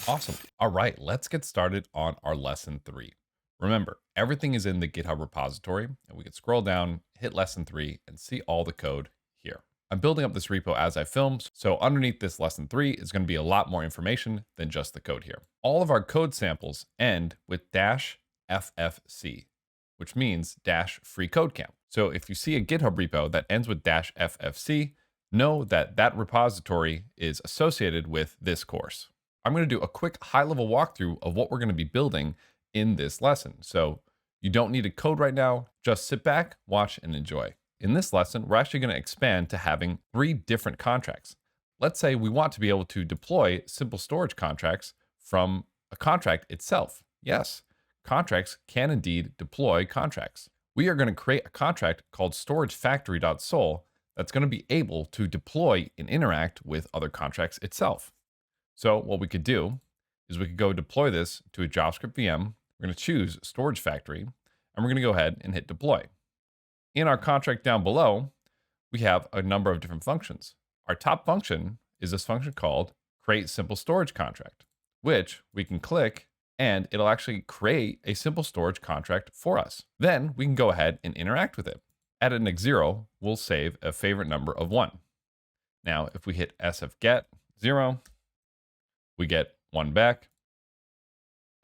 Awesome. All right, let's get started on our lesson 3. Remember, everything is in the GitHub repository, and we can scroll down, hit lesson 3, and see all the code here. I'm building up this repo as I film, so underneath this lesson 3 is going to be a lot more information than just the code here. All of our code samples end with -ffc, which means dash free code camp. So if you see a GitHub repo that ends with -ffc, know that that repository is associated with this course. I'm going to do a quick high-level walkthrough of what we're going to be building in this lesson. So you don't need to code right now, just sit back, watch, and enjoy. In this lesson, we're actually going to expand to having 3 different contracts. Let's say we want to be able to deploy simple storage contracts from a contract itself. Yes, contracts can indeed deploy contracts. We are going to create a contract called storagefactory.sol that's going to be able to deploy and interact with other contracts itself. So what we could do is we could go deploy this to a JavaScript VM. We're going to choose Storage Factory, and we're going to go ahead and hit deploy. In our contract down below, we have a number of different functions. Our top function is this function called create simple storage contract, which we can click and it'll actually create a simple storage contract for us. Then we can go ahead and interact with it. At index 0, we'll save a favorite number of 1. Now, if we hit sfget 0, we get 1 back,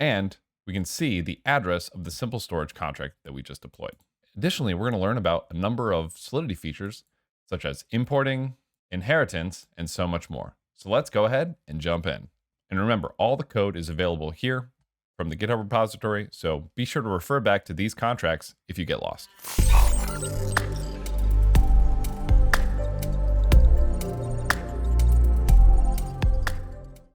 and we can see the address of the simple storage contract that we just deployed. Additionally, we're going to learn about a number of Solidity features, such as importing, inheritance, and so much more. So let's go ahead and jump in. And remember, all the code is available here from the GitHub repository, so be sure to refer back to these contracts if you get lost.